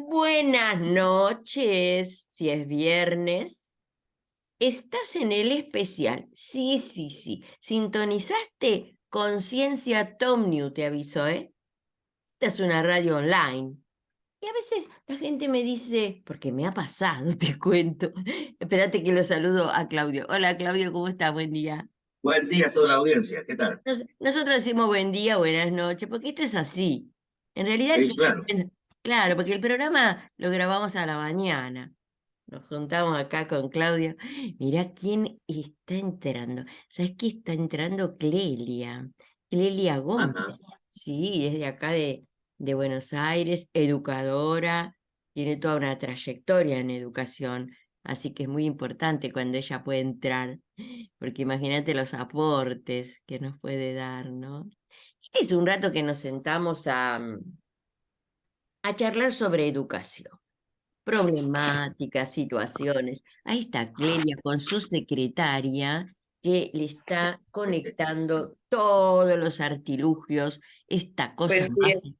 Buenas noches, si es viernes. Estás en el especial. Sí, sí, sí. Sintonizaste Conciencia Tomniu, te aviso, ¿eh? Esta es una radio online. Y a veces la gente me dice, porque me ha pasado, te cuento. Espérate que lo saludo a Claudio. Hola, Claudio, ¿cómo estás? Buen día. Buen día a toda la audiencia, ¿qué tal? Nosotros decimos buen día, buenas noches, porque esto es así. En realidad, Sí, claro. claro, porque el programa lo grabamos a la mañana. Nos juntamos acá con Claudia. Mirá quién está entrando. ¿Sabes qué está entrando? Clelia. Clelia Gómez. Ajá. Sí, es de acá de Buenos Aires, educadora, tiene toda una trayectoria en educación. Así que es muy importante cuando ella puede entrar, porque imagínate los aportes que nos puede dar, ¿no? Este es un rato que nos sentamos a charlar sobre educación. Problemáticas, situaciones. Ahí está Clelia con su secretaria que le está conectando todos los artilugios, esta cosa Buen día. mágica.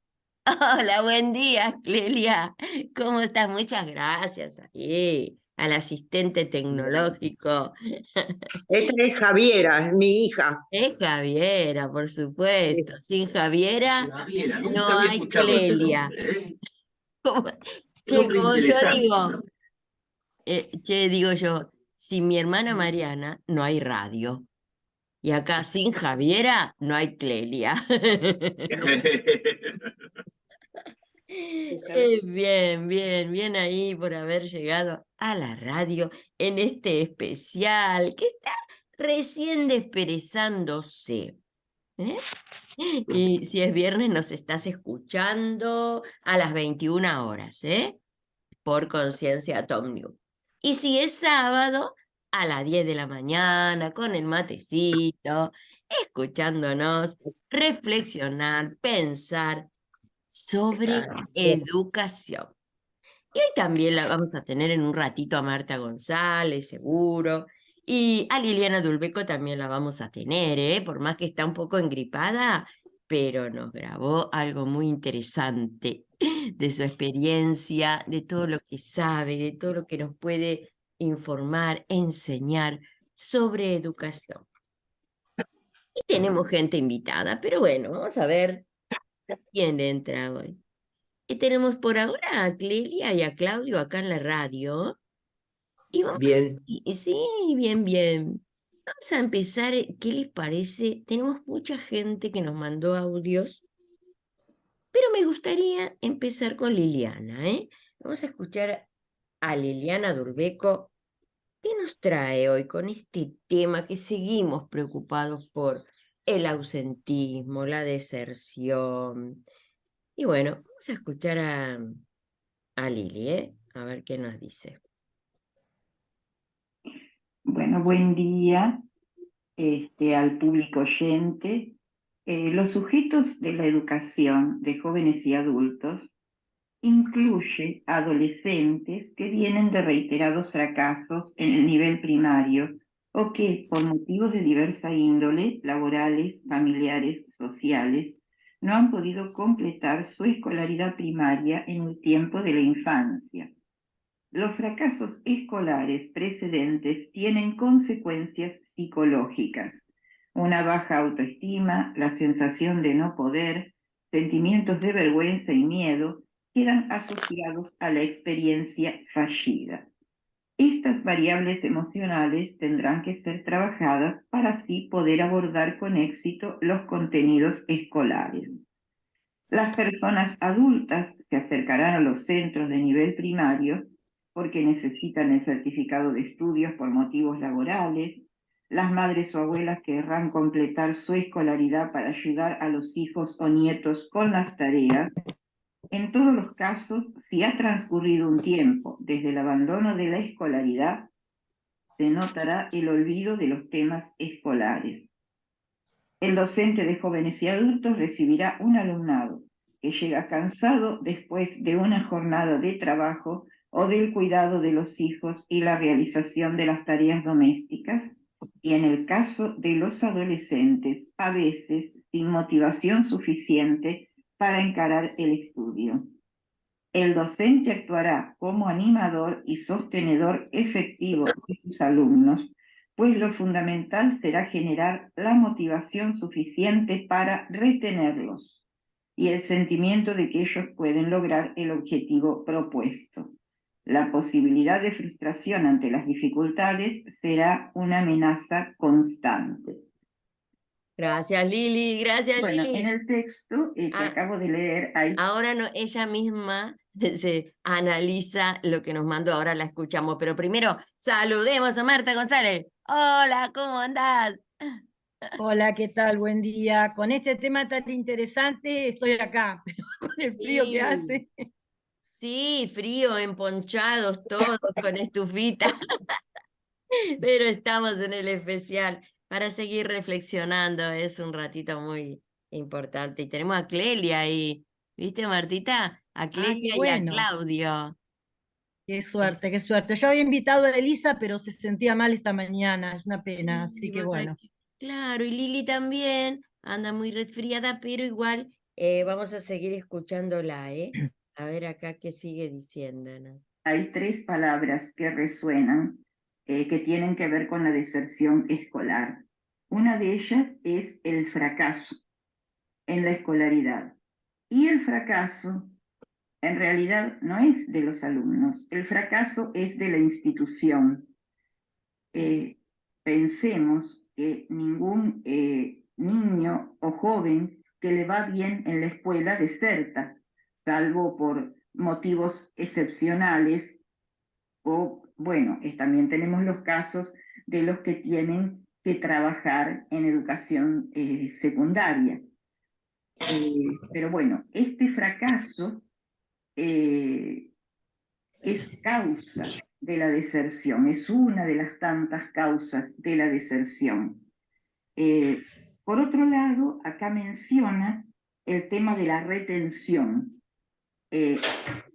Hola, buen día, Clelia. ¿Cómo estás? Muchas gracias ahí, al asistente tecnológico. Esta es Javiera, mi hija. Es Javiera, por supuesto. Sin Javiera Javiera, nunca no había hay escuchado ese Clelia. nombre, ¿eh? Como- Un Che, nombre como yo interesante, digo. ¿no? Che, digo yo, sin mi hermana Mariana no hay radio. Y acá sin Javiera no hay Clelia. Bien, bien, bien ahí por haber llegado a la radio en este especial que está recién desperezándose. ¿Eh? Y si es viernes nos estás escuchando a las 21 horas, ¿eh? Por Conciencia Tom New. Y si es sábado, a las 10 de la mañana, con el matecito, escuchándonos, reflexionar, pensar sobre educación. Y hoy también la vamos a tener en un ratito a Marta González, seguro. Y a Liliana Dulbeco también la vamos a tener, ¿eh? Por más que está un poco engripada, pero nos grabó algo muy interesante de su experiencia, de todo lo que sabe, de todo lo que nos puede informar, enseñar sobre educación. Y tenemos gente invitada, pero bueno, vamos a ver quién entra hoy. Y tenemos por ahora a Clelia y a Claudio acá en la radio. Y vamos, Bien, sí, sí, bien, bien. Vamos a empezar, ¿qué les parece? Tenemos mucha gente que nos mandó audios, pero me gustaría empezar con Liliana, ¿eh? Vamos a escuchar a Liliana Durbeco. ¿Qué nos trae hoy con este tema que seguimos preocupados por el ausentismo, la deserción? Y bueno, vamos a escuchar a Lili, ¿eh? A ver qué nos dice. Bueno, buen día al público oyente. Los sujetos de la educación de jóvenes y adultos incluye adolescentes que vienen de reiterados fracasos en el nivel primario o que, por motivos de diversa índole, laborales, familiares, sociales, no han podido completar su escolaridad primaria en el tiempo de la infancia. Los fracasos escolares precedentes tienen consecuencias psicológicas, una baja autoestima, la sensación de no poder, sentimientos de vergüenza y miedo quedan asociados a la experiencia fallida. Estas variables emocionales tendrán que ser trabajadas para así poder abordar con éxito los contenidos escolares. Las personas adultas se acercarán a los centros de nivel primario porque necesitan el certificado de estudios por motivos laborales. Las madres o abuelas querrán completar su escolaridad para ayudar a los hijos o nietos con las tareas. En todos los casos, si ha transcurrido un tiempo desde el abandono de la escolaridad, se notará el olvido de los temas escolares. El docente de jóvenes y adultos recibirá un alumnado que llega cansado después de una jornada de trabajo o del cuidado de los hijos y la realización de las tareas domésticas, y en el caso de los adolescentes, a veces sin motivación suficiente para encarar el estudio. El docente actuará como animador y sostenedor efectivo de sus alumnos, pues lo fundamental será generar la motivación suficiente para retenerlos y el sentimiento de que ellos pueden lograr el objetivo propuesto. La posibilidad de frustración ante las dificultades será una amenaza constante. Gracias, Lili, gracias, Bueno, en Lili. el texto que Ah, acabo de leer hay... ahora no, ella misma se analiza lo que nos mandó, ahora la escuchamos, pero primero saludemos a Marta González. Hola, ¿cómo andás? Hola, ¿qué tal? Buen día. Con este tema tan interesante estoy acá, pero con el frío que Sí, hace. sí, frío, emponchados todos con estufita, pero estamos en el especial para seguir reflexionando, es un ratito muy importante. Y tenemos a Clelia ahí, ¿viste, Martita? A Ah, qué Clelia y a bueno. Claudio. Qué suerte, qué suerte. Yo había invitado a Elisa, pero se sentía mal esta mañana. Es una pena, Sí, así que vos sabés bueno. claro, y Lili también anda muy resfriada, pero igual vamos a seguir escuchándola, ¿eh? A ver acá qué sigue diciéndonos. Hay tres palabras que resuenan, que tienen que ver con la deserción escolar. Una de ellas es el fracaso en la escolaridad. Y el fracaso en realidad no es de los alumnos, el fracaso es de la institución. Pensemos que ningún niño o joven que le va bien en la escuela deserta, salvo por motivos excepcionales o, bueno, también tenemos los casos de los que tienen que trabajar en educación secundaria. Pero bueno, este fracaso es causa de la deserción, es una de las tantas causas de la deserción. Por otro lado, acá menciona el tema de la retención, es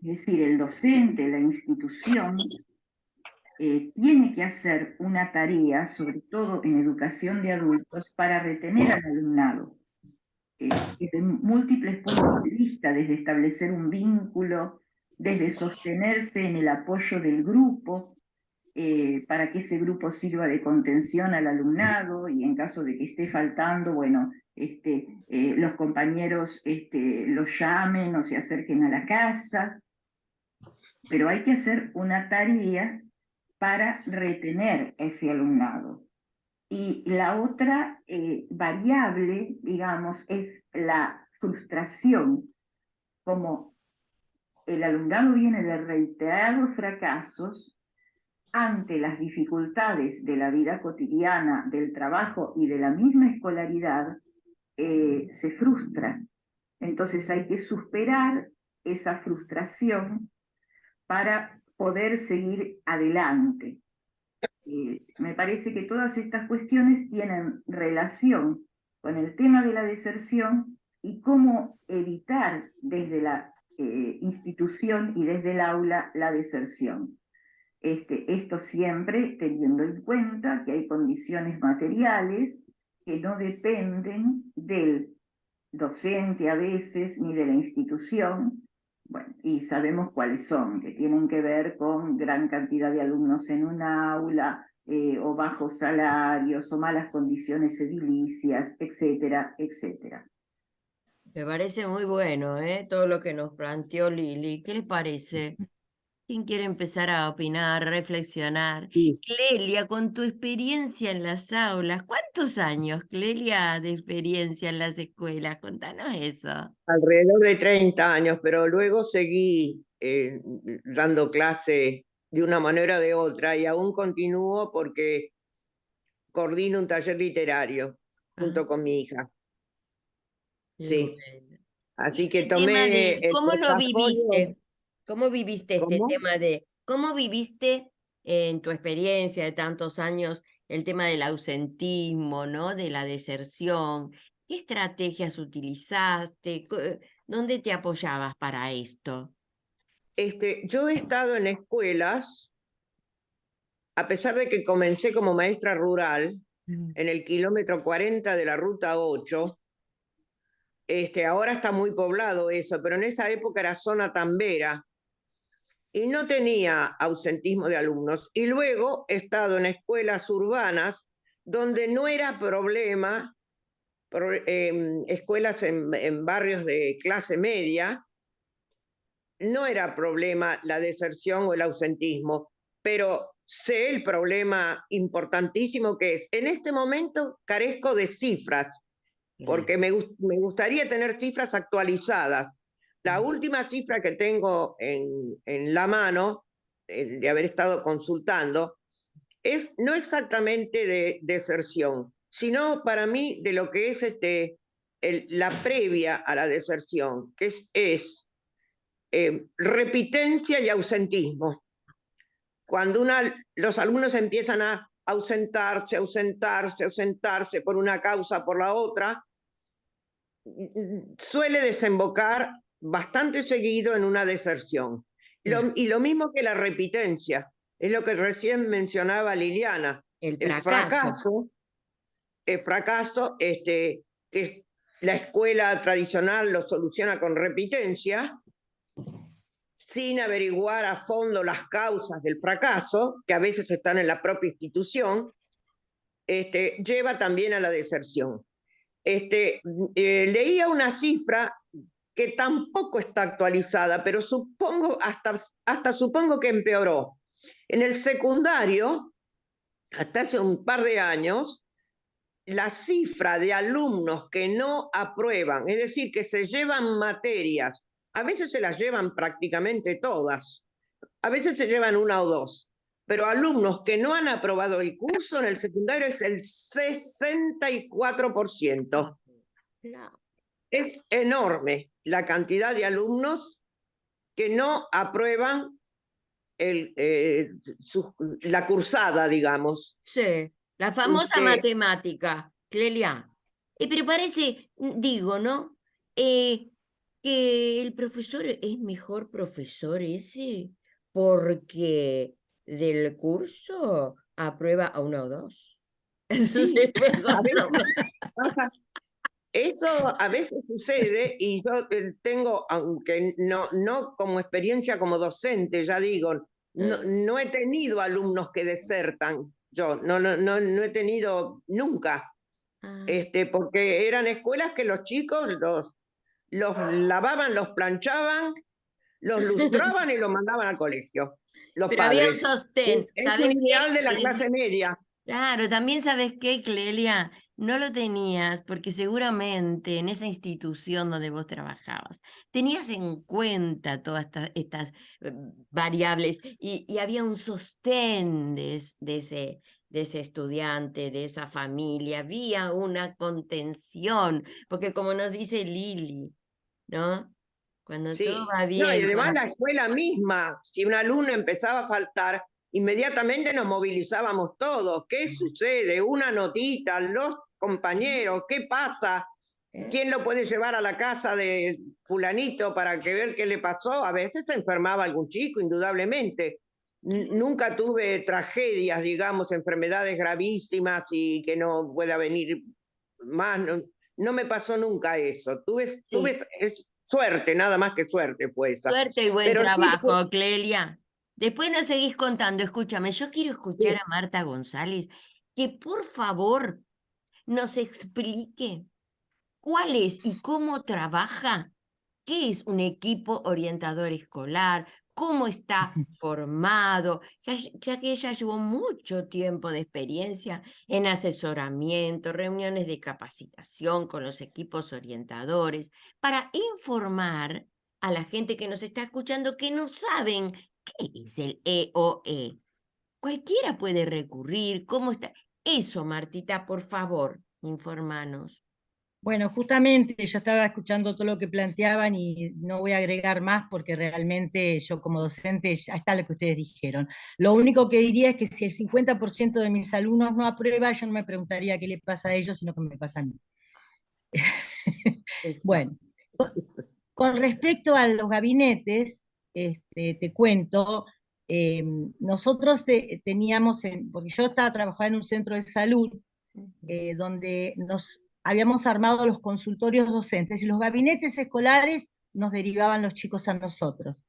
decir, el docente, la institución, tiene que hacer una tarea, sobre todo en educación de adultos, para retener al alumnado, desde múltiples puntos de vista, desde establecer un vínculo, desde sostenerse en el apoyo del grupo, para que ese grupo sirva de contención al alumnado y en caso de que esté faltando, bueno, los compañeros los llamen o se acerquen a la casa, pero hay que hacer una tarea para retener ese alumnado. Y la otra variable, digamos, es la frustración, como el alumnado viene de reiterados fracasos ante las dificultades de la vida cotidiana, del trabajo y de la misma escolaridad, se frustra. Entonces hay que superar esa frustración para poder seguir adelante. Me parece que todas estas cuestiones tienen relación con el tema de la deserción y cómo evitar desde la institución y desde el aula la deserción. Esto siempre teniendo en cuenta que hay condiciones materiales que no dependen del docente a veces ni de la institución, bueno, y sabemos cuáles son, que tienen que ver con gran cantidad de alumnos en un aula, o bajos salarios, o malas condiciones edilicias, etcétera, etcétera. Me parece muy bueno, ¿eh? Todo lo que nos planteó Lili. ¿Qué les parece? ¿Quién quiere empezar a opinar, reflexionar? Sí, Clelia, con tu experiencia en las aulas, ¿cuántos años, Clelia, de experiencia en las escuelas? Contanos eso. alrededor de 30 años, pero luego seguí dando clase de una manera o de otra y aún continúo porque coordino un taller literario Ah, junto con mi hija. qué Sí, bueno. Y así que este tema tomé de, el ¿cómo lo portafolio. viviste? ¿Cómo viviste este ¿Cómo? tema de, cómo viviste en tu experiencia de tantos años el tema del ausentismo, ¿no? De la deserción. ¿Qué estrategias utilizaste? ¿Dónde te apoyabas para esto? Yo he estado en escuelas, a pesar de que comencé como maestra rural, en el kilómetro 40 de la ruta 8, ahora está muy poblado eso, pero en esa época era zona tambera y no tenía ausentismo de alumnos. Y luego he estado en escuelas urbanas donde no era problema, escuelas en barrios de clase media, no era problema la deserción o el ausentismo, pero sé el problema importantísimo que es. En este momento carezco de cifras, porque me gustaría tener cifras actualizadas. La última cifra que tengo en la mano, de haber estado consultando, es no exactamente de deserción, sino para mí de lo que es la previa a la deserción, que es repitencia y ausentismo. Cuando los alumnos empiezan a ausentarse por una causa, por la otra, suele desembocar bastante seguido en una deserción. Y lo mismo que la repitencia, es lo que recién mencionaba Liliana. El fracaso, que la escuela tradicional lo soluciona con repitencia, sin averiguar a fondo las causas del fracaso, que a veces están en la propia institución, lleva también a la deserción. Leía una cifra que tampoco está actualizada, pero supongo, hasta supongo que empeoró. En el secundario, hasta hace un par de años, la cifra de alumnos que no aprueban, es decir, que se llevan materias, a veces se las llevan prácticamente todas, a veces se llevan una o dos, pero alumnos que no han aprobado el curso en el secundario es el 64%. Es enorme la cantidad de alumnos que no aprueban la cursada, digamos. Sí, la famosa matemática, Clelia. Pero parece, digo, ¿no? Que el profesor es mejor profesor ese porque del curso aprueba a uno o dos. Eso Sí, sí, mejor a veces profesor. pasa. Eso a veces sucede y yo tengo, aunque no como experiencia como docente, ya digo, no he tenido alumnos que desertan, yo no he tenido nunca, Ah, porque eran escuelas que los chicos los lavaban, los planchaban, los lustraban y los mandaban al colegio, los Pero había un padres. sostén, Es un ¿sabes qué, ideal de la Clelia? clase media. Claro, también sabes qué, Clelia, no lo tenías porque seguramente en esa institución donde vos trabajabas tenías en cuenta todas estas variables y había un sostén de ese estudiante, de esa familia, había una contención, porque como nos dice Lili, ¿no? Cuando todo Sí, va no, y bien, además la escuela misma, si un alumno empezaba a faltar, inmediatamente nos movilizábamos todos. ¿Qué sucede? Una notita, los compañeros, ¿qué pasa? ¿eh? ¿Quién lo puede llevar a la casa de fulanito para que ver qué le pasó? A veces se enfermaba algún chico, indudablemente. Nunca tuve tragedias, digamos, enfermedades gravísimas y que no pueda venir más. No me pasó nunca eso. Sí. Suerte, nada más que suerte fue esa. Suerte y buen Pero sí, trabajo, Clelia. Después nos seguís contando. Escúchame, yo quiero escuchar sí, a Marta González que por favor nos explique cuál es y cómo trabaja, qué es un equipo orientador escolar, cómo está formado, ya que ella llevó mucho tiempo de experiencia en asesoramiento, reuniones de capacitación con los equipos orientadores, para informar a la gente que nos está escuchando que no saben qué es el EOE. Cualquiera puede recurrir, cómo está. Eso, Martita, por favor, informanos. Bueno, justamente yo estaba escuchando todo lo que planteaban y no voy a agregar más porque realmente yo como docente ya está lo que ustedes dijeron. Lo único que diría es que si el 50% de mis alumnos no aprueba, yo no me preguntaría qué le pasa a ellos, sino que me pasa a mí. Eso. Bueno, con respecto a los gabinetes, te cuento, nosotros teníamos, porque yo estaba trabajando en un centro de salud, donde habíamos armado los consultorios docentes y los gabinetes escolares nos derivaban los chicos a nosotros.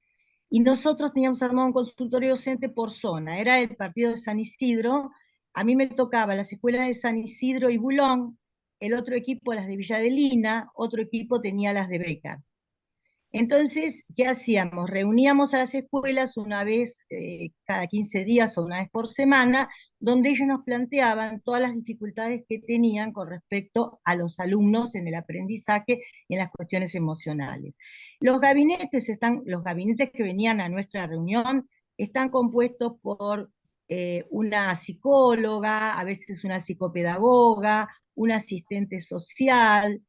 Y nosotros teníamos armado un consultorio docente por zona, era el partido de San Isidro, a mí me tocaba las escuelas de San Isidro y Bulón, el otro equipo las de Villa Adelina, otro equipo tenía las de Becar. Entonces, ¿qué hacíamos? Reuníamos a las escuelas una vez cada 15 días o una vez por semana, donde ellos nos planteaban todas las dificultades que tenían con respecto a los alumnos en el aprendizaje y en las cuestiones emocionales. Los gabinetes que venían a nuestra reunión están compuestos por una psicóloga, a veces una psicopedagoga, un asistente social,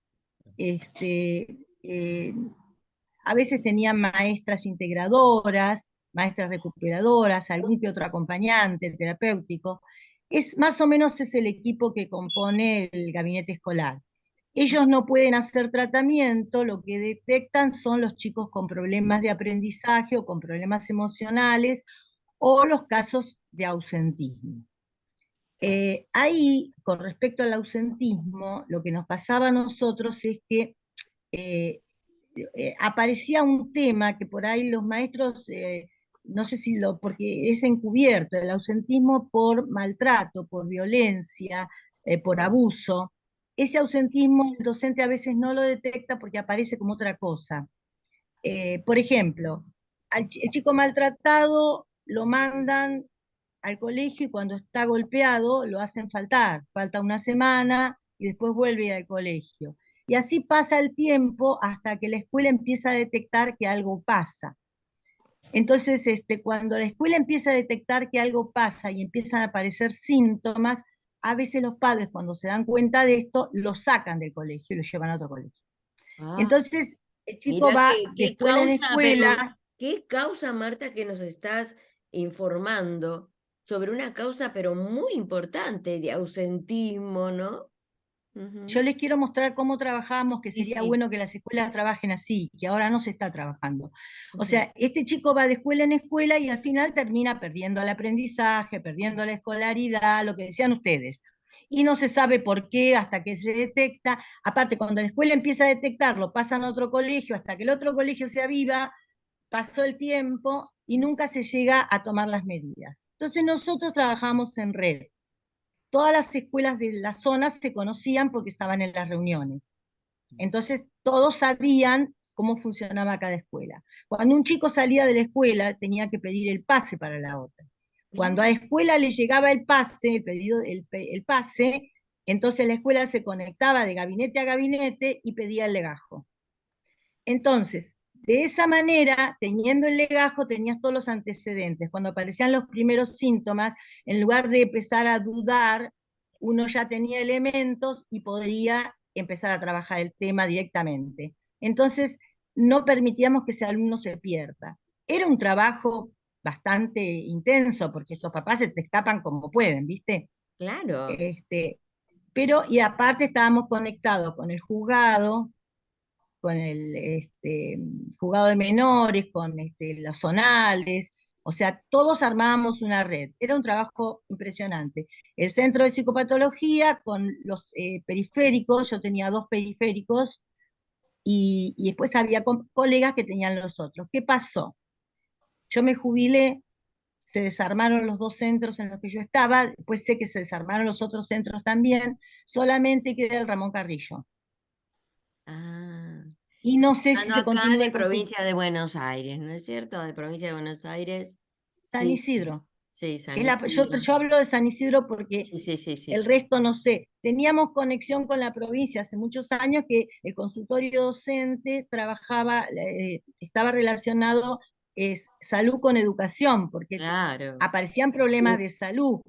a veces tenían maestras integradoras, maestras recuperadoras, algún que otro acompañante terapéutico. Más o menos es el equipo que compone el gabinete escolar. Ellos no pueden hacer tratamiento, lo que detectan son los chicos con problemas de aprendizaje o con problemas emocionales o los casos de ausentismo. Ahí, con respecto al ausentismo, lo que nos pasaba a nosotros es que aparecía un tema que por ahí los maestros, no sé si porque es encubierto, el ausentismo por maltrato, por violencia, por abuso. Ese ausentismo el docente a veces no lo detecta porque aparece como otra cosa. Por ejemplo, el chico maltratado lo mandan al colegio y cuando está golpeado lo hacen falta una semana y después vuelve al colegio. Y así pasa el tiempo hasta que la escuela empieza a detectar que algo pasa. Entonces, cuando la escuela empieza a detectar que algo pasa y empiezan a aparecer síntomas, a veces los padres, cuando se dan cuenta de esto, lo sacan del colegio y lo llevan a otro colegio. Ah, Entonces, el chico mirá va de qué escuela en causa, pero escuela. qué causa, Marta, que nos estás informando sobre una causa, pero muy importante de ausentismo, ¿no? Yo Ujú. les quiero mostrar cómo trabajamos, que Sí, sería sí. bueno que las escuelas trabajen así, que ahora no se está trabajando. O Ujú. sea, este chico va de escuela en escuela y al final termina perdiendo el aprendizaje, perdiendo la escolaridad, lo que decían ustedes. Y no se sabe por qué hasta que se detecta. Aparte, cuando la escuela empieza a detectarlo, pasan a otro colegio, hasta que el otro colegio se aviva, pasó el tiempo y nunca se llega a tomar las medidas. Entonces nosotros trabajamos en red. Todas las escuelas de la zona se conocían porque estaban en las reuniones. Entonces todos sabían cómo funcionaba cada escuela. Cuando un chico salía de la escuela tenía que pedir el pase para la otra. Cuando a la escuela le llegaba el pase, el pase, entonces la escuela se conectaba de gabinete a gabinete y pedía el legajo. Entonces, de esa manera, teniendo el legajo, tenías todos los antecedentes. Cuando aparecían los primeros síntomas, en lugar de empezar a dudar, uno ya tenía elementos y podría empezar a trabajar el tema directamente. Entonces, no permitíamos que ese alumno se pierda. Era un trabajo bastante intenso, porque estos papás se te escapan como pueden, ¿viste? Claro. Pero, y aparte estábamos conectados con el juzgado, con el juzgado de menores, con los zonales, o sea, todos armábamos una red. Era un trabajo impresionante. El centro de psicopatología con los periféricos, yo tenía 2 periféricos, y después había colegas que tenían los otros. ¿Qué pasó? Yo me jubilé, se desarmaron los 2 centros en los que yo estaba, después sé que se desarmaron los otros centros también, solamente queda el Ramón Carrillo. Ah. Y no sé si Hablando se acá continúa de el consultorio. provincia de Buenos Aires, ¿no es cierto? De provincia de Buenos Aires. San Sí, sí. Isidro. Sí, San Yo Isidro. hablo de San Isidro porque Sí, sí, sí, sí, el sí. resto no sé. Teníamos conexión con la provincia hace muchos años que el consultorio docente trabajaba, estaba relacionado salud con educación, porque Claro. aparecían problemas de salud.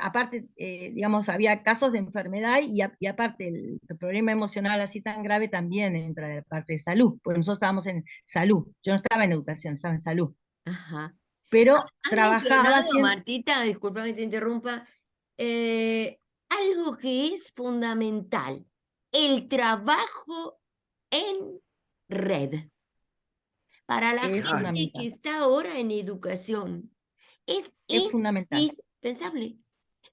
Aparte, digamos, había casos de enfermedad y aparte el problema emocional así tan grave también entra de parte de salud, porque nosotros estábamos en salud. Yo no estaba en educación, estaba en salud. Ajá. Pero Has trabajaba mencionado, haciendo. Martita, disculpa que te interrumpa, algo que es fundamental, el trabajo en red. Para la Es Claro. gente que fundamental, está ahora en educación, es es fundamental. indispensable.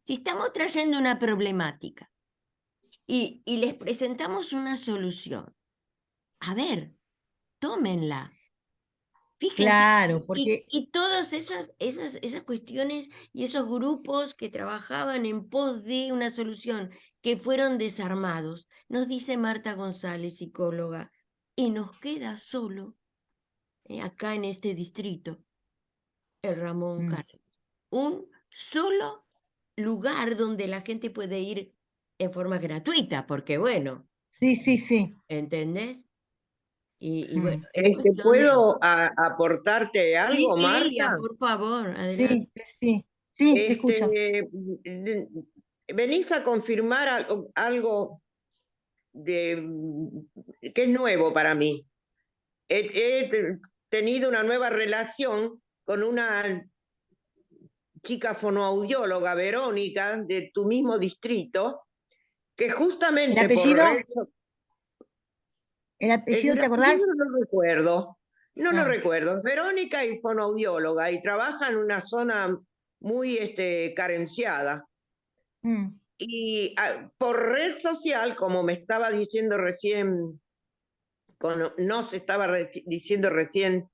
Si estamos trayendo una problemática y les presentamos una solución. A ver, tómenla. Fíjense, Claro, porque y todas esas cuestiones y esos grupos que trabajaban en pos de una solución, que fueron desarmados, nos dice Marta González, psicóloga, y nos queda solo, acá en este distrito, el Ramón Carlos. Un solo lugar donde la gente puede ir en forma gratuita, porque bueno, sí, sí, sí. ¿entendés? Y bueno, es cuestión de... ¿Puedo aportarte Sí, algo, Lilia, Marta? por favor, adelante. Sí, sí, sí, te escucho. Venís a confirmar algo que es nuevo para mí. He tenido una nueva relación con una chica fonoaudióloga, Verónica, de tu mismo distrito, que ¿El justamente por apellido? redes... ¿El apellido El te acordás? apellido no lo recuerdo, no lo Ah, recuerdo. Es Verónica y fonoaudióloga y trabaja en una zona muy carenciada. mm, Y por red social, como me estaba diciendo recién, nos estaba diciendo recién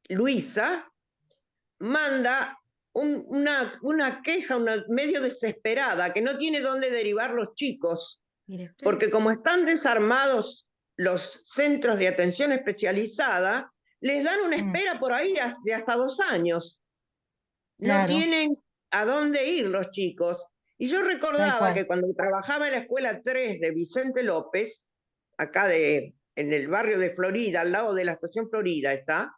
Luisa, manda una queja, medio desesperada, que no tiene dónde derivar los chicos, Mira, claro. porque como están desarmados los centros de atención especializada, les dan una espera por ahí de hasta 2 años. No claro, tienen a dónde ir los chicos. Y yo tal recordaba cual. que cuando trabajaba en la escuela 3 de Vicente López, acá en el barrio de Florida, al lado de la estación Florida está,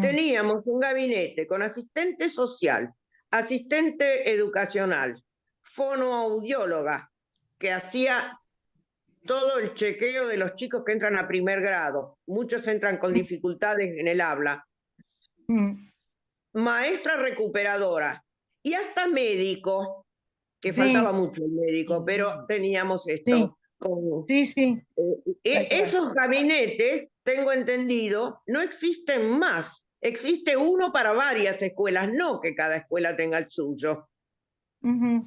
teníamos un gabinete con asistente social, asistente educacional, fonoaudióloga, que hacía todo el chequeo de los chicos que entran a primer grado. Muchos entran con dificultades en el habla. Mm, Maestra recuperadora y hasta médico, que faltaba sí, mucho el médico, pero teníamos sí, esto. sí, sí, tal cual. Esos gabinetes, tengo entendido, no existen más. Existe uno para varias escuelas, no que cada escuela tenga el suyo. Ujú,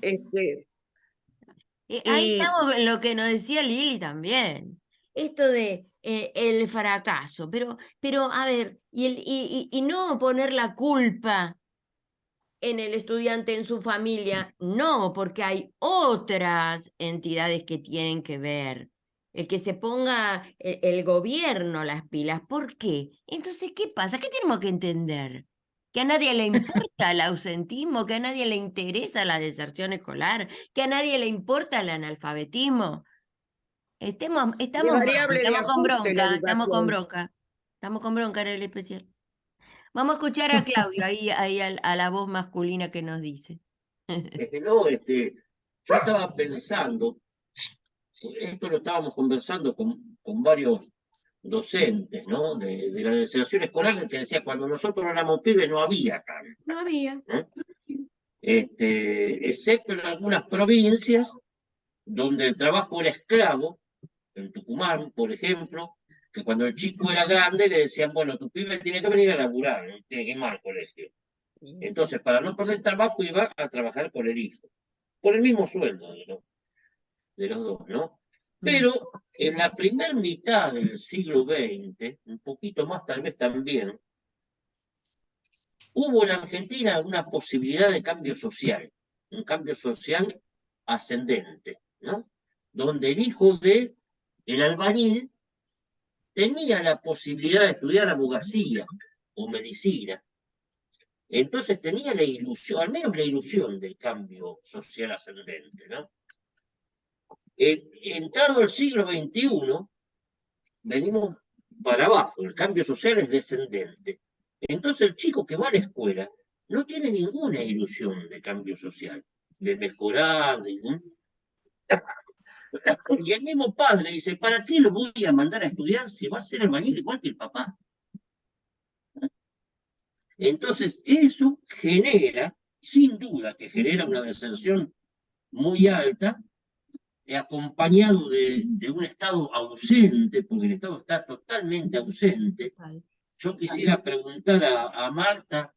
Ahí Y estamos en lo que nos decía Lili también. Esto de el fracaso, pero a ver, y no poner la culpa en el estudiante, en su familia, no, porque hay otras entidades que tienen que ver. El que se ponga el gobierno las pilas. ¿Por qué? Entonces, ¿qué pasa? ¿Qué tenemos que entender? Que a nadie le importa el ausentismo, que a nadie le interesa la deserción escolar, que a nadie le importa el analfabetismo. es Estamos mal, variable de estamos con ajuste la bronca, estamos con educación. bronca. Estamos con bronca en el especial. Vamos a escuchar a Claudio, ahí a la voz masculina que nos dice. No, yo estaba pensando, esto lo estábamos conversando con varios docentes, ¿no? De la deserción escolar, que decía, cuando nosotros éramos pibes no había tanta, No había. ¿no? Excepto en algunas provincias donde el trabajo era esclavo, en Tucumán, por ejemplo, que cuando el chico era grande le decían, bueno, tu pibe tiene que venir a laburar, ¿no? Tiene que ir mal al colegio. Entonces, para no perder trabajo, iba a trabajar por el hijo, por el mismo sueldo de los dos, ¿no? Pero en la primera mitad del siglo XX, un poquito más tal vez también, hubo en Argentina una posibilidad de cambio social, un cambio social ascendente, ¿no? Donde el hijo de el albañil tenía la posibilidad de estudiar abogacía o medicina. Entonces tenía la ilusión, al menos la ilusión del cambio social ascendente, ¿no? Entrado el siglo XXI, venimos para abajo, el cambio social es descendente. Entonces el chico que va a la escuela no tiene ninguna ilusión de cambio social, de mejorar, y el mismo padre dice, ¿para qué lo voy a mandar a estudiar si va a ser albañil igual que el papá? Entonces eso genera, sin duda que genera una deserción muy alta, acompañado de un Estado ausente, porque el Estado está totalmente ausente. Yo quisiera preguntar a Marta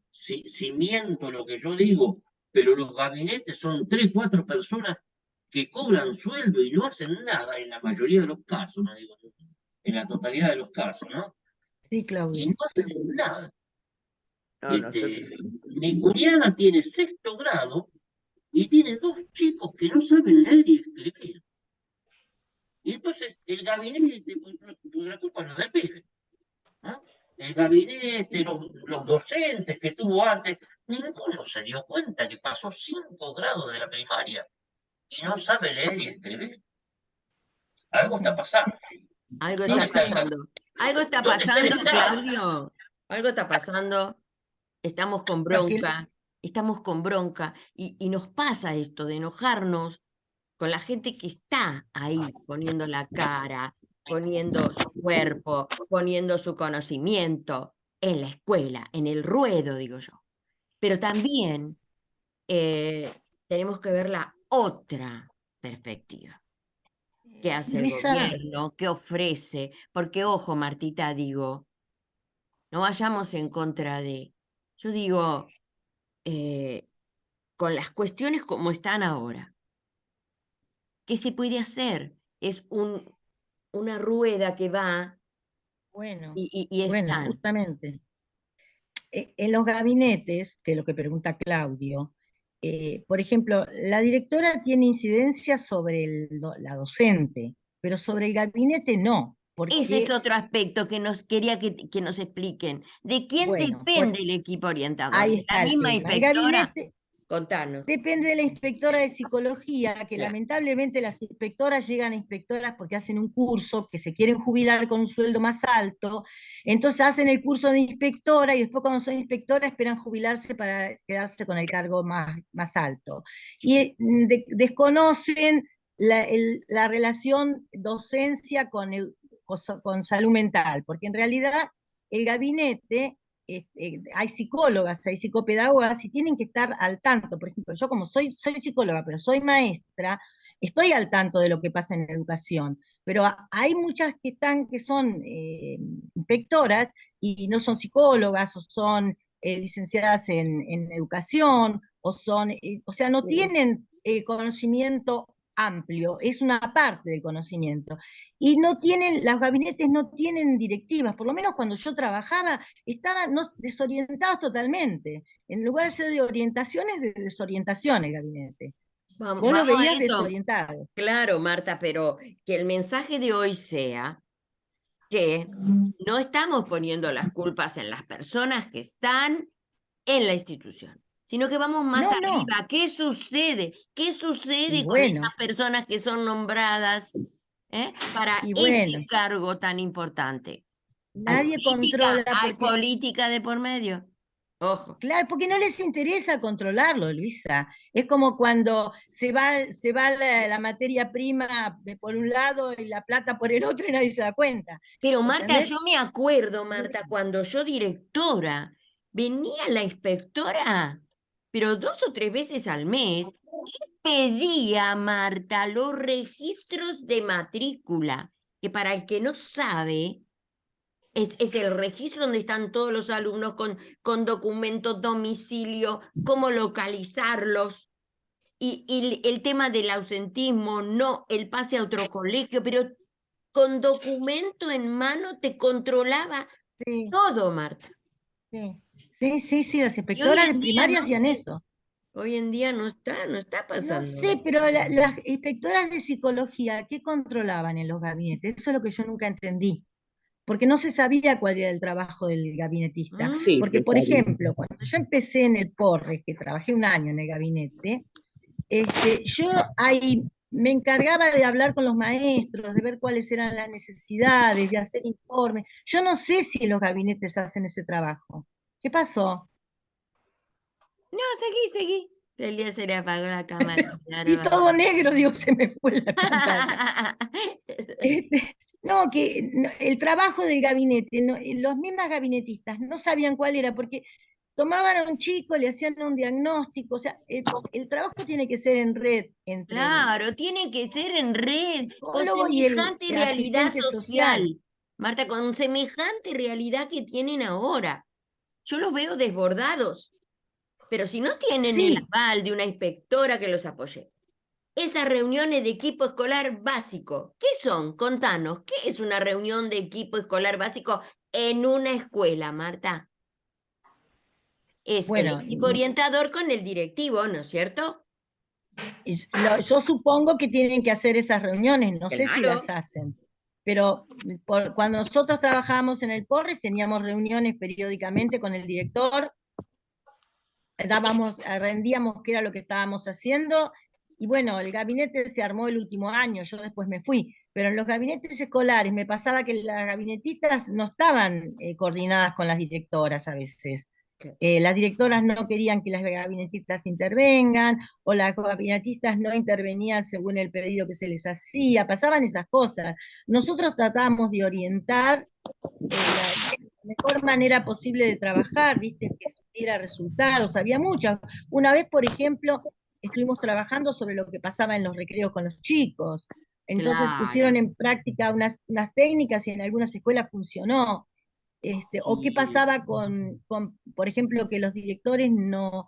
si miento lo que yo digo, pero los gabinetes son 3, 4 personas que cobran sueldo y no hacen nada en la mayoría de los casos, no digo en la totalidad de los casos, ¿no? Sí, Y Claudio. no hacen nada. No, nosotros. Mi cuñada tiene 6º grado y tiene 2 chicos que no saben leer y escribir. Y entonces el gabinete, pues la culpa no es del pibe, ¿no? El gabinete, los docentes que tuvo antes, ninguno se dio cuenta que pasó 5 grados de la primaria y no sabe leer y escribir. Algo está pasando. Algo Sí, está ¿Dónde está el sí. pasando. Algo está ¿Dónde está el pasando, Estado? Claudio. Algo está pasando. Estamos con Porque bronca. Estamos con bronca. Y nos pasa esto de enojarnos con la gente que está ahí poniendo la cara, poniendo su cuerpo, poniendo su conocimiento en la escuela, en el ruedo, digo yo. Pero también tenemos que ver la otra perspectiva. ¿Qué hace el Luisa, gobierno? ¿Qué ofrece? Porque, ojo, Martita, digo, no vayamos en contra de. Yo digo, eh, con las cuestiones como están ahora, ¿qué se puede hacer? Es una rueda que va bueno, y bueno, están. justamente. En los gabinetes, que es lo que pregunta Claudio, por ejemplo, la directora tiene incidencia sobre la docente, pero sobre el gabinete no, Ese es porque, otro aspecto que nos quería que nos expliquen. ¿De quién bueno, depende el equipo orientador? ahí ¿De la está el misma tema. El inspectora? gabinete Contanos. depende de la inspectora de psicología, que Claro. lamentablemente las inspectoras llegan a inspectoras porque hacen un curso, que se quieren jubilar con un sueldo más alto, entonces hacen el curso de inspectora y después cuando son inspectora esperan jubilarse para quedarse con el cargo más alto. Y desconocen la relación docencia con salud mental, porque en realidad el gabinete hay psicólogas, hay psicopedagogas y tienen que estar al tanto. Por ejemplo, yo como soy psicóloga, pero soy maestra, estoy al tanto de lo que pasa en educación, pero hay muchas que son inspectoras y no son psicólogas o son licenciadas en educación o sea, no tienen conocimiento amplio, es una parte del conocimiento. Y no tienen, los gabinetes no tienen directivas, por lo menos cuando yo trabajaba, estaban desorientados totalmente. En lugar de ser de orientaciones, de desorientación el gabinete. Vos lo Vamos a veías eso. desorientado. Claro, Marta, pero que el mensaje de hoy sea que no estamos poniendo las culpas en las personas que están en la institución, sino que vamos más No, no. arriba. ¿Qué sucede? ¿Qué Y sucede con esas bueno, personas que son nombradas para y ese bueno, cargo tan importante? ¿Hay nadie política? controla ¿Hay porque, política de por medio? Ojo. claro, porque no les interesa controlarlo, Luisa. Es como cuando se va la materia prima por un lado y la plata por el otro y nadie se da cuenta. Pero Marta, ¿Entendés? yo me acuerdo, Marta, cuando yo directora, venía la inspectora, pero 2 o 3 veces al mes, y pedía, Marta, los registros de matrícula, que para el que no sabe, es el registro donde están todos los alumnos con documentos, domicilio, cómo localizarlos. Y el tema del ausentismo, no el pase a otro colegio, pero con documento en mano te controlaba Sí, todo, Marta. sí. Sí, sí, sí, las Y hoy inspectoras de en día primaria no hacían sé, eso. hoy en día no está No pasando. sé, pero las inspectoras de psicología, ¿qué controlaban en los gabinetes? Eso es lo que yo nunca entendí, porque no se sabía cuál era el trabajo del gabinetista. ¿Mm? Sí, Porque, se por sabía. ejemplo, cuando yo empecé en el PORRE, que trabajé un año en el gabinete, yo ahí me encargaba de hablar con los maestros, de ver cuáles eran las necesidades, de hacer informes. Yo no sé si los gabinetes hacen ese trabajo. ¿Qué pasó? No, seguí. El día se le apagó la cámara. Y Claro. todo negro, digo, se me fue la pantalla. No, que el trabajo del gabinete, los mismos gabinetistas no sabían cuál era, porque tomaban a un chico, le hacían un diagnóstico, o sea, el trabajo tiene que ser en red entre el Claro, tiene que ser en red, con psicólogo y el semejante realidad asistente social. social. Marta, con semejante realidad que tienen ahora. Yo los veo desbordados, pero si no tienen el Sí, aval de una inspectora que los apoye, esas reuniones de equipo escolar básico. ¿Qué son? Contanos, ¿qué es una reunión de equipo escolar básico en una escuela, Marta? Es el Bueno, equipo orientador con el directivo, ¿no es cierto? yo supongo que tienen que hacer esas reuniones, no sé si Claro. las hacen, pero cuando nosotros trabajábamos en el Porres teníamos reuniones periódicamente con el director, rendíamos qué era lo que estábamos haciendo, y bueno, el gabinete se armó el último año, yo después me fui, pero en los gabinetes escolares me pasaba que las gabinetistas no estaban coordinadas con las directoras a veces. Las directoras no querían que las gabinetistas intervengan, o las gabinetistas no intervenían según el pedido que se les hacía, pasaban esas cosas. Nosotros tratábamos de orientar la mejor manera posible de trabajar, ¿viste? Que diera resultados, había muchas. Una vez, por ejemplo, estuvimos trabajando sobre lo que pasaba en los recreos con los chicos. Entonces pusieron Claro. en práctica unas técnicas y en algunas escuelas funcionó. O qué Sí. pasaba por ejemplo, que los directores no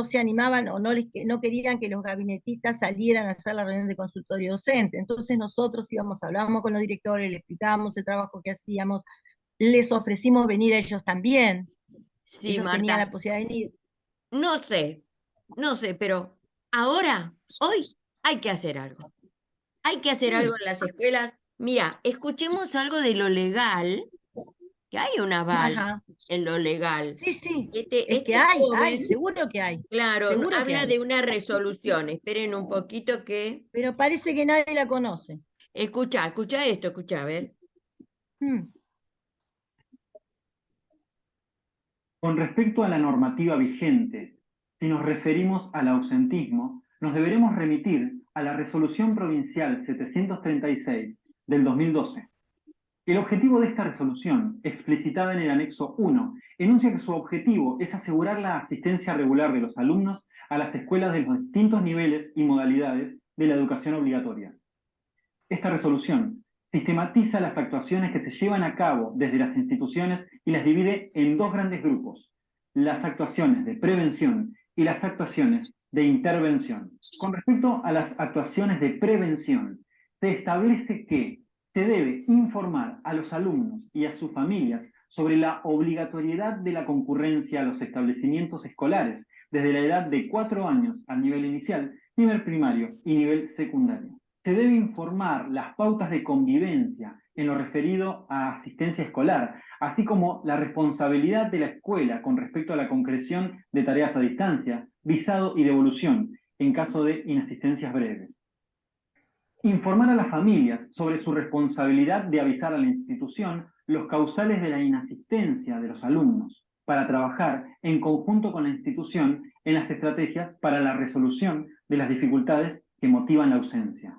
se animaban o no querían que los gabinetistas salieran a hacer la reunión de consultorio docente. Entonces nosotros hablábamos con los directores, les explicábamos el trabajo que hacíamos, les ofrecimos venir a ellos también. Sí, Ellos tenían Marta. la posibilidad de venir. No sé, pero ahora, hoy, hay que hacer algo. Hay que hacer algo Sí, en las escuelas. Mira, escuchemos algo de lo legal, que hay un aval ajá. en lo legal. Sí, sí. Es que Este joven, seguro que hay. claro, Seguro que habla hay. de una resolución. Esperen un poquito que... Pero parece que nadie la conoce. Escucha esto, escucha, a ver. Mm. Con respecto a la normativa vigente, si nos referimos al ausentismo, nos deberemos remitir a la Resolución Provincial 736 del 2012. El objetivo de esta resolución, explicitada en el anexo 1, enuncia que su objetivo es asegurar la asistencia regular de los alumnos a las escuelas de los distintos niveles y modalidades de la educación obligatoria. Esta resolución sistematiza las actuaciones que se llevan a cabo desde las instituciones y las divide en dos grandes grupos: las actuaciones de prevención y las actuaciones de intervención. Con respecto a las actuaciones de prevención, se establece que se debe informar a los alumnos y a sus familias sobre la obligatoriedad de la concurrencia a los establecimientos escolares desde la edad de 4 años al nivel inicial, nivel primario y nivel secundario. Se debe informar las pautas de convivencia en lo referido a asistencia escolar, así como la responsabilidad de la escuela con respecto a la concreción de tareas a distancia, visado y devolución en caso de inasistencias breves. Informar a las familias sobre su responsabilidad de avisar a la institución los causales de la inasistencia de los alumnos, para trabajar en conjunto con la institución en las estrategias para la resolución de las dificultades que motivan la ausencia.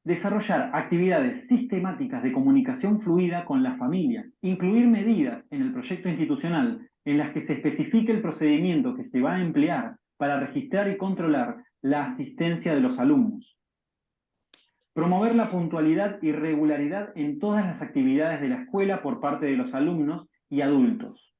Desarrollar actividades sistemáticas de comunicación fluida con las familias, incluir medidas en el proyecto institucional en las que se especifique el procedimiento que se va a emplear para registrar y controlar la asistencia de los alumnos. Promover la puntualidad y regularidad en todas las actividades de la escuela por parte de los alumnos y adultos.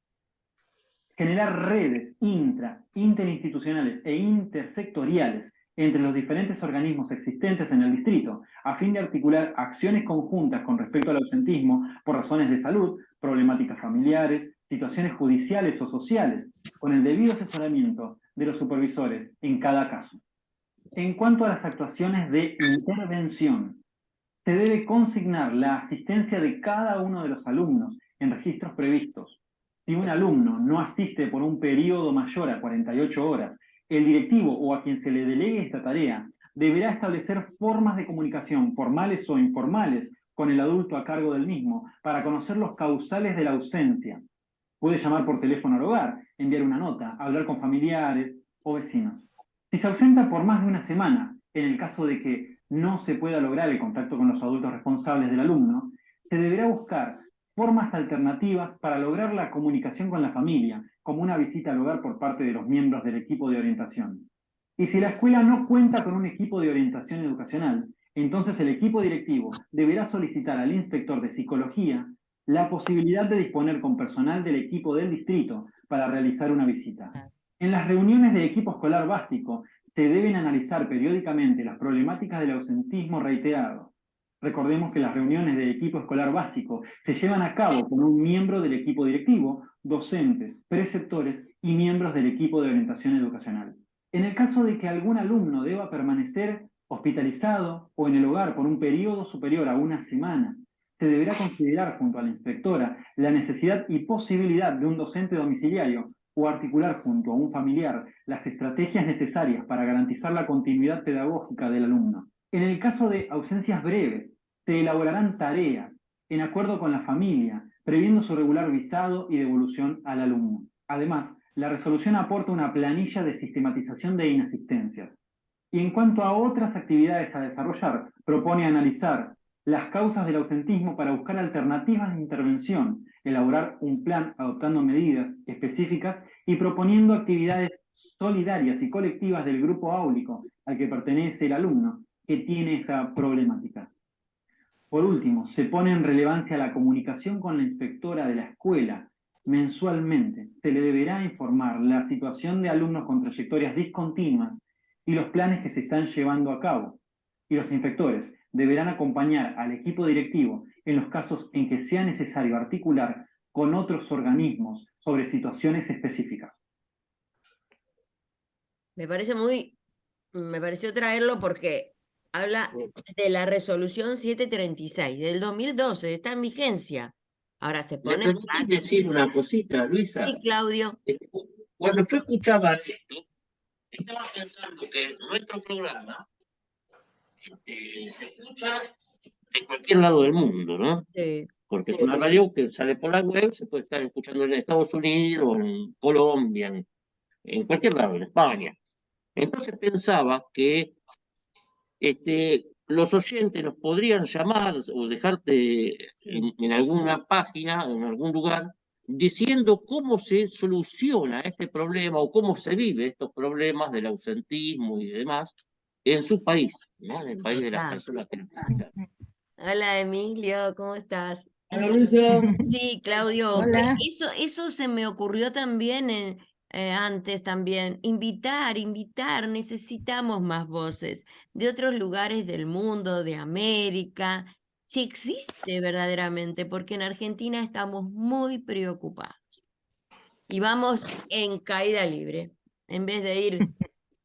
Generar redes interinstitucionales e intersectoriales entre los diferentes organismos existentes en el distrito, a fin de articular acciones conjuntas con respecto al ausentismo por razones de salud, problemáticas familiares, situaciones judiciales o sociales, con el debido asesoramiento de los supervisores en cada caso. En cuanto a las actuaciones de intervención, se debe consignar la asistencia de cada uno de los alumnos en registros previstos. Si un alumno no asiste por un periodo mayor a 48 horas, el directivo o a quien se le delegue esta tarea deberá establecer formas de comunicación formales o informales con el adulto a cargo del mismo para conocer los causales de la ausencia. Puede llamar por teléfono al hogar, enviar una nota, hablar con familiares o vecinos. Si se ausenta por más de una semana, en el caso de que no se pueda lograr el contacto con los adultos responsables del alumno, se deberá buscar formas alternativas para lograr la comunicación con la familia, como una visita al hogar por parte de los miembros del equipo de orientación. Y si la escuela no cuenta con un equipo de orientación educacional, entonces el equipo directivo deberá solicitar al inspector de psicología la posibilidad de disponer con personal del equipo del distrito para realizar una visita. En las reuniones de equipo escolar básico se deben analizar periódicamente las problemáticas del ausentismo reiterado. Recordemos que las reuniones del equipo escolar básico se llevan a cabo con un miembro del equipo directivo, docentes, preceptores y miembros del equipo de orientación educacional. En el caso de que algún alumno deba permanecer hospitalizado o en el hogar por un periodo superior a una semana, se deberá considerar junto a la inspectora la necesidad y posibilidad de un docente domiciliario o articular junto a un familiar las estrategias necesarias para garantizar la continuidad pedagógica del alumno. En el caso de ausencias breves, se elaborarán tareas en acuerdo con la familia, previendo su regular visado y devolución al alumno. Además, la resolución aporta una planilla de sistematización de inasistencias. Y en cuanto a otras actividades a desarrollar, propone analizar las causas del ausentismo para buscar alternativas de intervención, elaborar un plan adoptando medidas específicas y proponiendo actividades solidarias y colectivas del grupo áulico al que pertenece el alumno que tiene esa problemática. Por último, se pone en relevancia la comunicación con la inspectora de la escuela. Mensualmente se le deberá informar la situación de alumnos con trayectorias discontinuas y los planes que se están llevando a cabo. Y los inspectores deberán acompañar al equipo directivo en los casos en que sea necesario articular con otros organismos sobre situaciones específicas. Me pareció traerlo porque habla de la resolución 736 del 2012, está en vigencia. Ahora se ¿Me pone... permitís decir una cosita, Luisa? Sí, Claudio. Cuando yo escuchaba esto, estaba pensando que nuestro programa se escucha de cualquier lado del mundo, ¿no? Sí. Porque es una radio que sale por la web, se puede estar escuchando en Estados Unidos, en Colombia, en cualquier lado, en España. Entonces pensaba que los oyentes nos podrían llamar o dejarte en alguna página, en algún lugar, diciendo cómo se soluciona este problema o cómo se vive estos problemas del ausentismo y demás en su país, ¿no? En el país de las personas que lo escuchan. Hola, Emilio, ¿cómo estás? Hola, Luisa. Sí, Claudio, Hola. eso se me ocurrió también antes también. Invitar, necesitamos más voces de otros lugares del mundo, de América, si existe verdaderamente, porque en Argentina estamos muy preocupados y vamos en caída libre, en vez de ir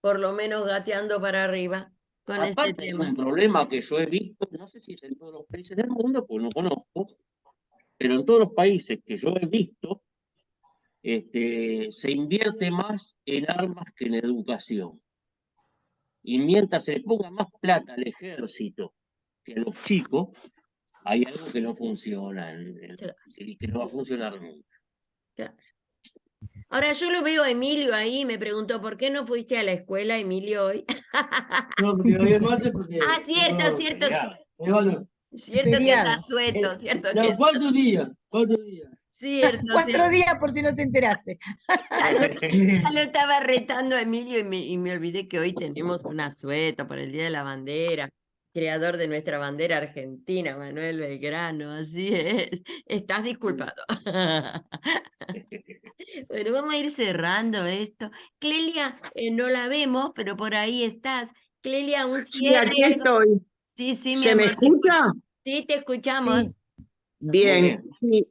por lo menos gateando para arriba con este Aparte hay un tema. problema que yo he visto, no sé si es en todos los países del mundo, pues no conozco, pero en todos los países que yo he visto, se invierte más en armas que en educación. Y mientras se le ponga más plata al ejército que a los chicos, hay algo que no funciona, que no va a funcionar nunca. Claro. Ahora yo lo veo a Emilio ahí, me preguntó, ¿por qué no fuiste a la escuela, Emilio, hoy? No, porque había mate porque... Ah, cierto, no, cierto, bueno, cierto que es Feriado. asueto, cierto ya, que... 4 días, 4 días. Cierto, 4 días por si no te enteraste. Ya lo estaba retando a Emilio y me olvidé que hoy tenemos un asueto para el Día de la Bandera, creador de nuestra bandera argentina, Manuel Belgrano, así es. Estás disculpado. Bueno, vamos a ir cerrando esto. Clelia, no la vemos, pero por ahí estás. Clelia, un Sí, cierre. aquí estoy. Sí, sí, mi ¿Se me amor, escucha? sí, te escuchamos. Sí. Bien, bien. sí,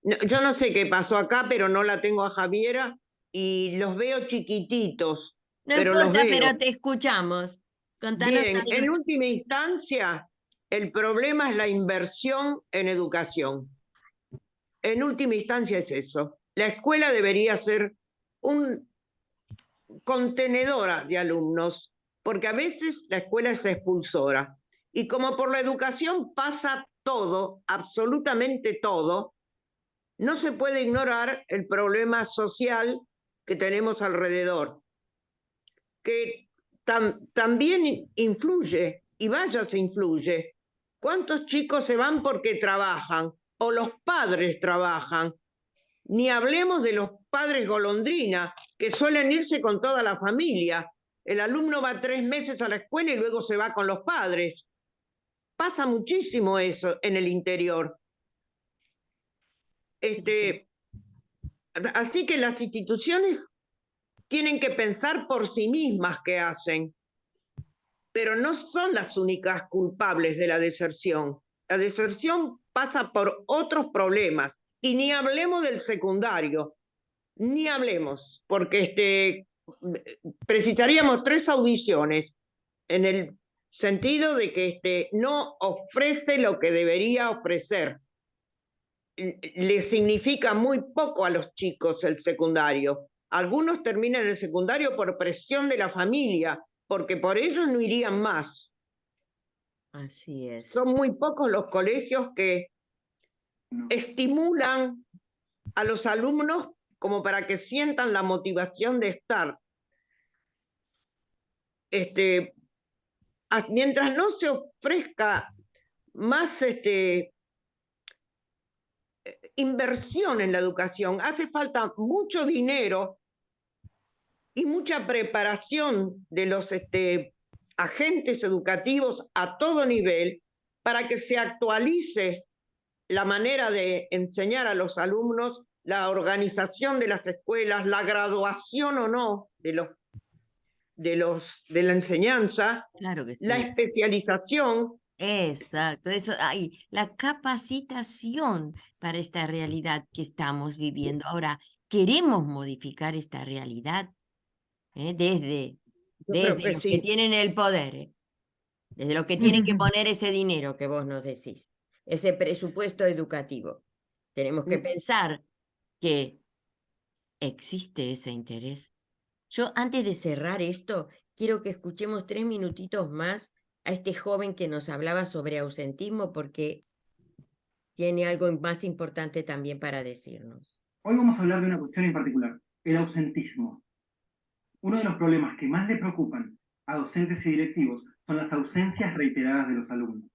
yo no sé qué pasó acá, pero no la tengo a Javiera y los veo chiquititos, No pero los importa, veo. pero te escuchamos. Contanos Bien, en algo. última instancia, el problema es la inversión en educación. En última instancia es eso. La escuela debería ser un contenedora de alumnos, porque a veces la escuela es expulsora. Y como por la educación pasa todo, absolutamente todo, no se puede ignorar el problema social que tenemos alrededor, que también influye, y vaya se influye. ¿Cuántos chicos se van porque trabajan o los padres trabajan? Ni hablemos de los padres golondrina, que suelen irse con toda la familia. El alumno va 3 meses a la escuela y luego se va con los padres. Pasa muchísimo eso en el interior. Sí. Así que las instituciones tienen que pensar por sí mismas qué hacen, pero no son las únicas culpables de la deserción. La deserción pasa por otros problemas, y ni hablemos del secundario, ni hablemos, porque precisaríamos 3 audiciones, en el sentido de que no ofrece lo que debería ofrecer. Le significa muy poco a los chicos el secundario. Algunos terminan el secundario por presión de la familia, porque por ellos no irían más. Así es. Son muy pocos los colegios que estimulan a los alumnos como para que sientan la motivación de estar. Mientras no se ofrezca más inversión en la educación, hace falta mucho dinero y mucha preparación de los agentes educativos a todo nivel para que se actualice la manera de enseñar a los alumnos, la organización de las escuelas, la graduación o no de la enseñanza, Claro que la sí. especialización. Exacto, eso, la capacitación para esta realidad que estamos viviendo. Ahora, queremos modificar esta realidad, desde Yo creo que los que sí. tienen el poder, desde los que tienen que poner ese dinero que vos nos decís, ese presupuesto educativo. Tenemos que pensar que existe ese interés. Yo, antes de cerrar esto, quiero que escuchemos 3 minutitos más a este joven que nos hablaba sobre ausentismo, porque tiene algo más importante también para decirnos. Hoy vamos a hablar de una cuestión en particular, el ausentismo. Uno de los problemas que más le preocupan a docentes y directivos son las ausencias reiteradas de los alumnos.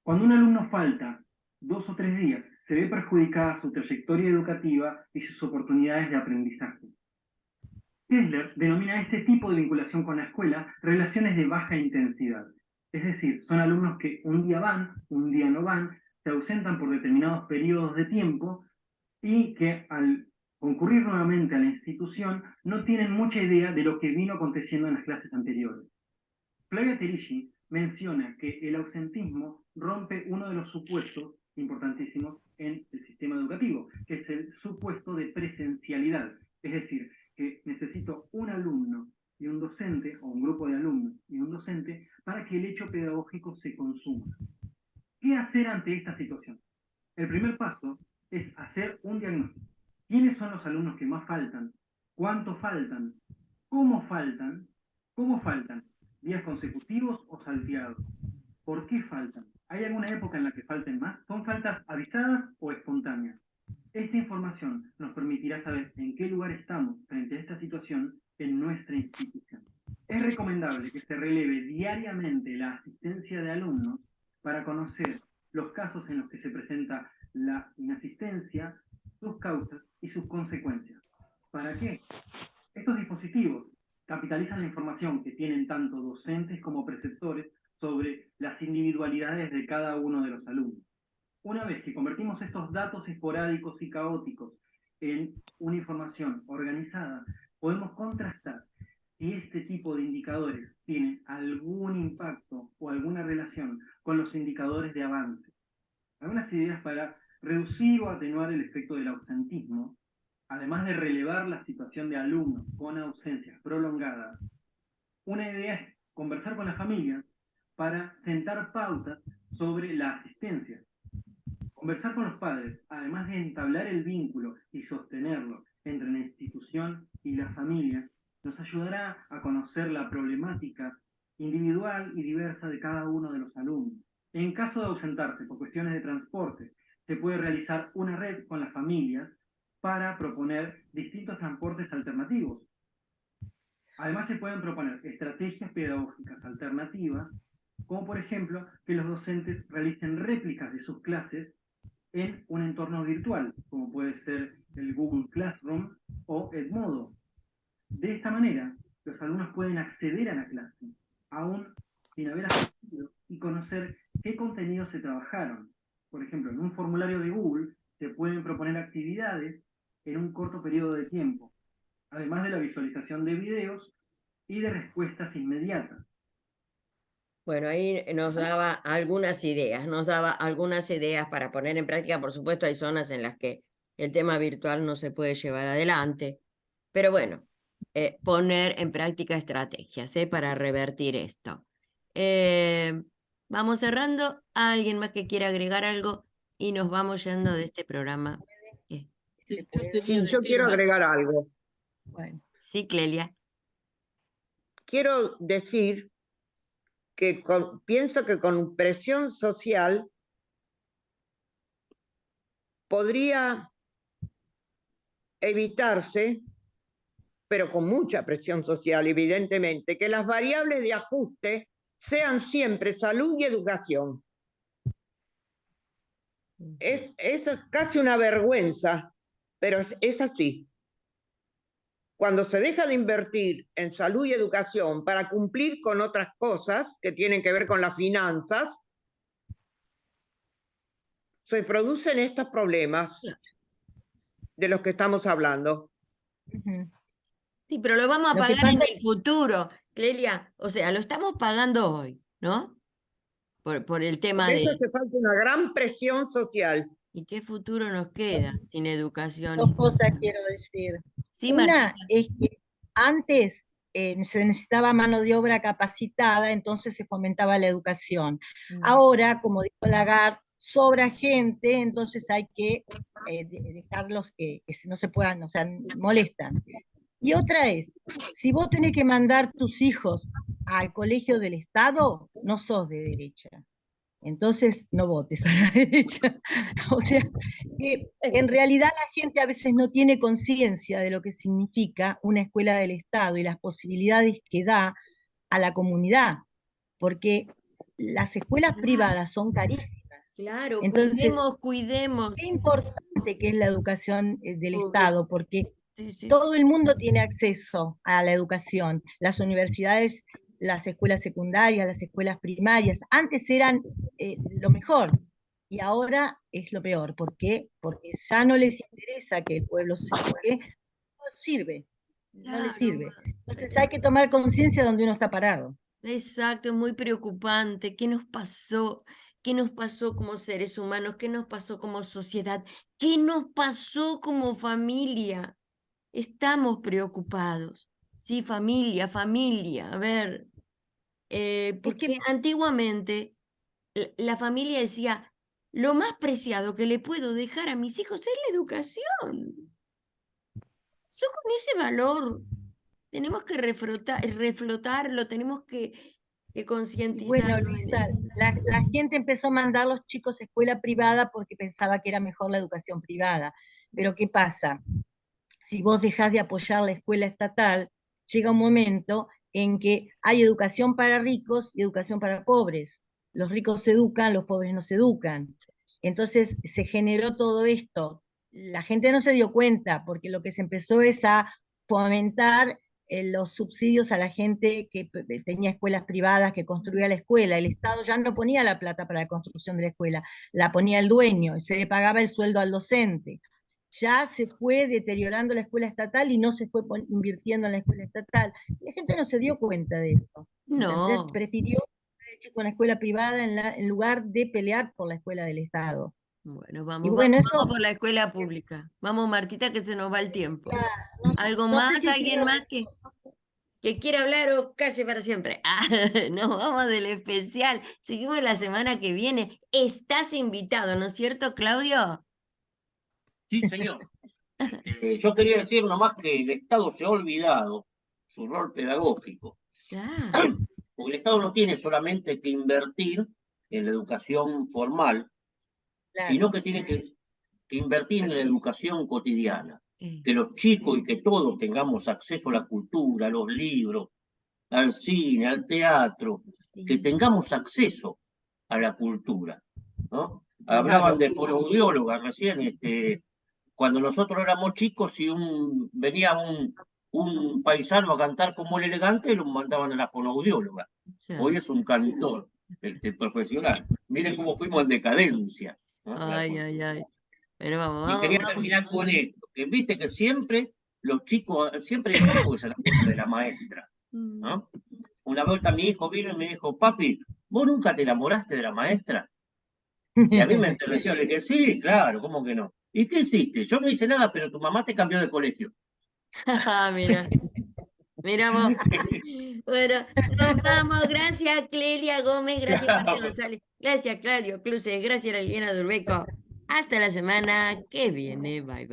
Cuando un alumno falta 2 o 3 días, se ve perjudicada su trayectoria educativa y sus oportunidades de aprendizaje. Kessler denomina este tipo de vinculación con la escuela relaciones de baja intensidad. Es decir, son alumnos que un día van, un día no van, se ausentan por determinados periodos de tiempo y que al concurrir nuevamente a la institución no tienen mucha idea de lo que vino aconteciendo en las clases anteriores. Flavia Terici menciona que el ausentismo rompe uno de los supuestos importantísimos en el sistema educativo, que es el supuesto de presencialidad. Es decir, que necesito un alumno y un docente, o un grupo de alumnos y un docente, para que el hecho pedagógico se consuma. ¿Qué hacer ante esta situación? El primer paso es hacer un diagnóstico. ¿Quiénes son los alumnos que más faltan? ¿Cuánto faltan? ¿Cómo faltan? ¿Cómo faltan? ¿Días consecutivos o salteados? ¿Por qué faltan? ¿Hay alguna época en la que falten más? ¿Son faltas avisadas o espontáneas? Esta información nos permitirá saber en qué lugar estamos frente a esta situación en nuestra institución. Es recomendable que se releve diariamente la asistencia de alumnos para conocer los casos en los que se presenta la inasistencia, sus causas y sus consecuencias. ¿Para qué? Estos dispositivos capitalizan la información que tienen tanto docentes como preceptores sobre las individualidades de cada uno de los alumnos. Una vez que convertimos estos datos esporádicos y caóticos en una información organizada, podemos contrastar si este tipo de indicadores tienen algún impacto o alguna relación con los indicadores de avance. Algunas ideas para reducir o atenuar el efecto del ausentismo, además de relevar la situación de alumnos con ausencias prolongadas. Una idea es conversar con las familias para sentar pautas sobre la asistencia. Conversar con los padres, además de entablar el vínculo y sostenerlo entre la institución y la familia, nos ayudará a conocer la problemática individual y diversa de cada uno de los alumnos. En caso de ausentarse por cuestiones de transporte, se puede realizar una red con las familias para proponer distintos transportes alternativos. Además, se pueden proponer estrategias pedagógicas alternativas, como por ejemplo que los docentes realicen réplicas de sus clases en un entorno virtual, como puede ser el Google Classroom o Edmodo. De esta manera, los alumnos pueden acceder a la clase, aún sin haber asistido, y conocer qué contenidos se trabajaron. Por ejemplo, en un formulario de Google se pueden proponer actividades en un corto periodo de tiempo. además de la visualización de videos y de respuestas inmediatas. Bueno, ahí nos daba algunas ideas para poner en práctica. Por supuesto, hay zonas en las que el tema virtual no se puede llevar adelante, pero bueno, poner en práctica estrategias para revertir esto. Vamos cerrando. ¿Alguien más que quiera agregar algo? Y nos vamos yendo de este programa. Sí, ¿Se yo puede? tenía Sí, yo decir quiero una- agregar algo. Bueno, Sí, Clelia. Quiero decir que pienso que con presión social podría evitarse, pero con mucha presión social, evidentemente, que las variables de ajuste sean siempre salud y educación. Es casi una vergüenza, pero es así. Cuando se deja de invertir en salud y educación para cumplir con otras cosas que tienen que ver con las finanzas, se producen estos problemas de los que estamos hablando. ujú. Sí, pero lo vamos a Lo que pagar en pasa el futuro, Clelia. O sea, lo estamos pagando hoy, ¿no? Por el Por tema eso de... hace falta una gran presión social. ¿Y qué futuro nos queda sin educación y dos sin cosas salud? quiero decir. Sí, Una Martita. es que antes se necesitaba mano de obra capacitada, entonces se fomentaba la educación. Ahora, como dijo Lagarde, sobra gente, entonces hay que dejarlos que no se puedan, o sea, molestan. Y otra es, si vos tenés que mandar tus hijos al colegio del Estado, no sos de derecha. Entonces no votes a la derecha. O sea, que en realidad la gente a veces no tiene conciencia de lo que significa una escuela del Estado y las posibilidades que da a la comunidad, porque las escuelas Claro, privadas son carísimas. claro, Entonces, cuidemos qué importante que es la educación del público. Estado, porque Sí, sí, todo el mundo tiene acceso a la educación. Las universidades, las escuelas secundarias, las escuelas primarias, antes eran lo mejor y ahora es lo peor. ¿Por qué? Porque ya no les interesa que el pueblo se eduque, no sirve, no les claro. sirve. Entonces hay que tomar conciencia donde uno está parado. Exacto, es muy preocupante. ¿Qué nos pasó? ¿Qué nos pasó como seres humanos? ¿Qué nos pasó como sociedad? ¿Qué nos pasó como familia? Estamos preocupados. Sí, familia, familia. A ver, Es que porque antiguamente la familia decía, lo más preciado que le puedo dejar a mis hijos es la educación. Yo con ese valor tenemos que reflotarlo, tenemos que Y bueno, concientizarnos en Luisa, eso. la gente empezó a mandar a los chicos a escuela privada porque pensaba que era mejor la educación privada. Pero ¿qué pasa? Si vos dejás de apoyar la escuela estatal, llega un momento en que hay educación para ricos y educación para pobres. Los ricos se educan, los pobres no se educan. Entonces se generó todo esto. La gente no se dio cuenta porque lo que se empezó es a fomentar los subsidios a la gente que tenía escuelas privadas, que construía la escuela. El Estado ya no ponía la plata para la construcción de la escuela, la ponía el dueño, y se le pagaba el sueldo al docente. Ya se fue deteriorando la escuela estatal y no se fue invirtiendo en la escuela estatal. La gente no se dio cuenta de eso. ¿Entendés? No. Prefirió el chico en la escuela privada en lugar de pelear por la escuela del Estado. Bueno, Y vamos, vamos, bueno, vamos eso, por la escuela pública. Vamos, Martita, que se nos va el tiempo. no, ¿Algo no sé más? si ¿Alguien quiero, más que quiera hablar o calle para siempre? Ah, nos vamos del especial. Seguimos la semana que viene. Estás invitado, ¿no es cierto, Claudio? Sí, señor. Yo quería decir nomás que el Estado se ha olvidado su rol pedagógico, Claro, porque el Estado no tiene solamente que invertir en la educación formal, sino claro. que tiene que invertir en la educación cotidiana, eh, que los chicos y que todos tengamos acceso a la cultura, a los libros, al cine, al teatro, que sí. tengamos acceso a la cultura, ¿no? Hablaban Claro. de fonoaudiólogas recién, cuando nosotros éramos chicos, si venía un paisano a cantar como el elegante, lo mandaban a la fonoaudióloga. Hoy Ya. es un cantor profesional. Miren cómo fuimos en decadencia, ¿no? La Ay, ay, cultura. ay. Pero vamos, Y vamos, quería vamos. terminar con esto, que viste que siempre los chicos, siempre hay chicos que se enamoran de la maestra, ¿no? Una vuelta mi hijo vino y me dijo, papi, ¿vos nunca te enamoraste de la maestra? Y a mí me enterneció, le dije, sí, claro, ¿cómo que no? ¿Y qué hiciste? Yo no hice nada, pero tu mamá te cambió de colegio. Mira, mira vos. Bueno, nos vamos. Gracias, Clelia Gómez. Gracias, Marta Chao. González. Gracias, Claudio Cluse. Gracias, Liliana Durbeco. Hasta la semana que viene. Bye, bye.